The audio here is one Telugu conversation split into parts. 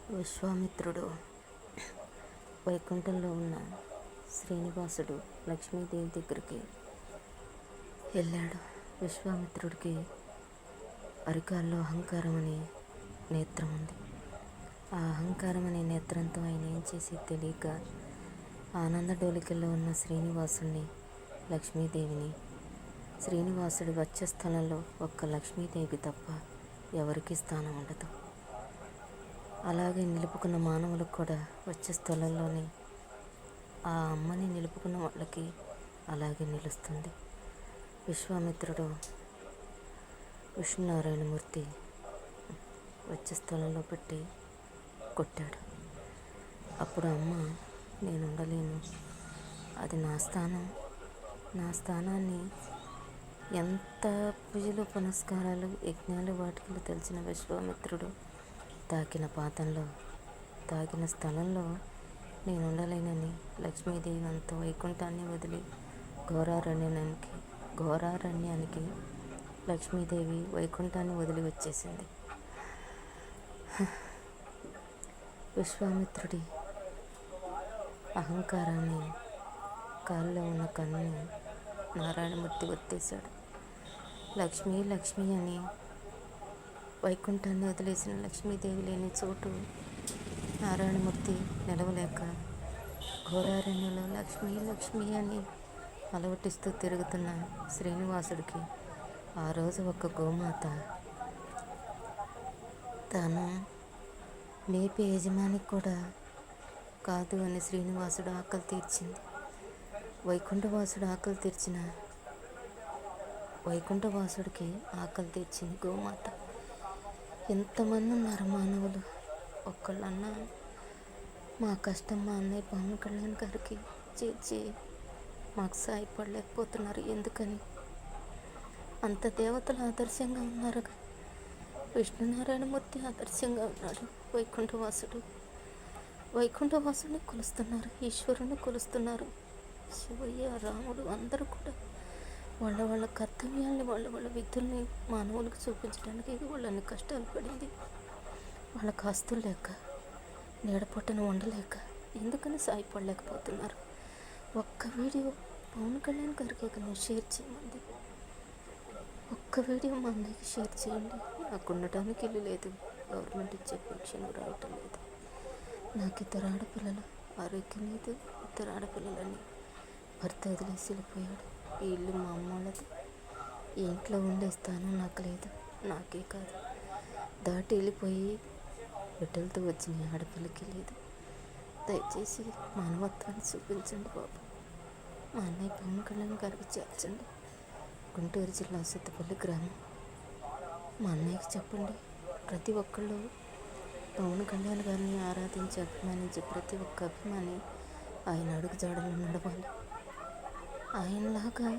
విశ్వామిత్రుడు వైకుంఠంలో ఉన్న శ్రీనివాసుడు లక్ష్మీదేవి దగ్గరికి వెళ్ళాడు. విశ్వామిత్రుడికి అరికాల్లో అహంకారం అనే నేత్రం ఉంది. ఆ అహంకారం అనే నేత్రంతో ఆయన ఏం చేసి తెలియక ఆనంద డోలికల్లో ఉన్న శ్రీనివాసుడిని, లక్ష్మీదేవిని, శ్రీనివాసుడి వచ్చే స్థలంలో ఒక్క లక్ష్మీదేవి తప్ప ఎవరికి స్థానం ఉండదు. అలాగే నిలుపుకున్న మానవులకు కూడా వచ్చే స్థలంలోనే ఆ అమ్మని నిలుపుకున్న వాళ్ళకి అలాగే నిలుస్తుంది. విశ్వామిత్రుడు విష్ణునారాయణమూర్తి వచ్చే స్థలంలో పెట్టి కొట్టాడు. అప్పుడు అమ్మ, నేను ఉండలేను, అది నా స్థానం, నా స్థానాన్ని ఎంత పూజలు పునస్కారాలు యజ్ఞాలు వాటికి తెలిసిన విశ్వామిత్రుడు తాకిన స్థలంలో నేను ఉండలేనని లక్ష్మీదేవి అంత వైకుంఠాన్ని వదిలి ఘోరారణ్యానికి లక్ష్మీదేవి వైకుంఠాన్ని వదిలి వచ్చేసింది. విశ్వామిత్రుడి అహంకారాన్ని, కాళ్ళలో ఉన్న కన్నుని నారాయణమూర్తి ఒత్తేశాడు. లక్ష్మీ లక్ష్మి అని వైకుంఠాన్ని వదిలేసిన లక్ష్మీదేవి లేని చోటు నారాయణమూర్తి నిలవలేక ఘోరారణ్యంలో లక్ష్మీ లక్ష్మి అని అలవటిస్తూ తిరుగుతున్న శ్రీనివాసుడికి ఆ రోజు ఒక గోమాత తాను మేపే యజమానికి కూడా కాదు అని శ్రీనివాసుడు ఆకలి తీర్చింది. వైకుంఠవాసుడికి ఆకలి తీర్చింది గోమాత. ఎంతమంది ఉన్నారు మానవులు, ఒక్కళ్ళన్నా మా కష్టం మా అన్నయ్య పవన్ కళ్యాణ్ గారికి చేర్చి మాకు సాయపడలేకపోతున్నారు. ఎందుకని? అంత దేవతలు ఆదర్శంగా ఉన్నారు. విష్ణునారాయణమూర్తి ఆదర్శంగా ఉన్నాడు. వైకుంఠవాసుని కొలుస్తున్నారు, ఈశ్వరుని కొలుస్తున్నారు. శివయ్య, రాముడు అందరూ కూడా వాళ్ళ కర్తవ్యాల్ని, వాళ్ళ విధుల్ని మానవులకు చూపించడానికి వాళ్ళని కష్టాలు పడింది. వాళ్ళకి ఆస్తులు లేక, నీడపొట్టను ఉండలేక ఎందుకని సాయపడలేకపోతున్నారు. ఒక్క వీడియో పవన్ కళ్యాణ్ గారికి నువ్వు షేర్ చేయమంది. ఒక్క వీడియో మా అన్నయ్యకి షేర్ చేయండి. నాకు ఉండటానికి ఇల్లు లేదు, గవర్నమెంట్ ఇచ్చే పెన్షన్ రావటం లేదు, నాకు 2 ఆడపిల్లలు, ఆరోగ్యం లేదు, 2 ఆడపిల్లలని భర్త వదిలేసి వెళ్ళిపోయాడు. ఈ ఇల్లు మా అమ్మోళ్ళది, ఈ ఇంట్లో ఉండే స్థానం నాకు లేదు, నాకే కాదు దాటి వెళ్ళిపోయి బిడ్డలతో వచ్చిన ఆడపిల్లకి లేదు. దయచేసి మానవత్వాన్ని చూపించండి బాబు. మా అన్నయ్య పవన్ కళ్యాణ్ గారికి చేర్చండి. గుంటూరు జిల్లా సత్తుపల్లి గ్రామం. మా అన్నయ్యకి చెప్పండి. ప్రతి ఒక్కళ్ళు పవన్ కళ్యాణ్ గారిని ఆరాధించి అభిమానించే ప్రతి ఒక్క అభిమాని ఆయన అడుగు జాడలు నడవాలి. ఆయనలాగా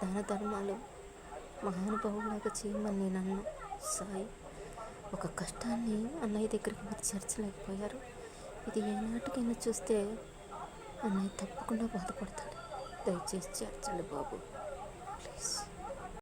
దాన ధర్మాలు మహానుభావులాగా చేయమని నన్ను సాయి ఒక కష్టాన్ని అన్నయ్య దగ్గరికి మీరు చేర్చలేకపోయారు. ఇది ఏనాటికైనా చూస్తే అన్నయ్య తప్పకుండా బాధపడతాడు. దయచేసి చేర్చండి బాబు, ప్లీజ్.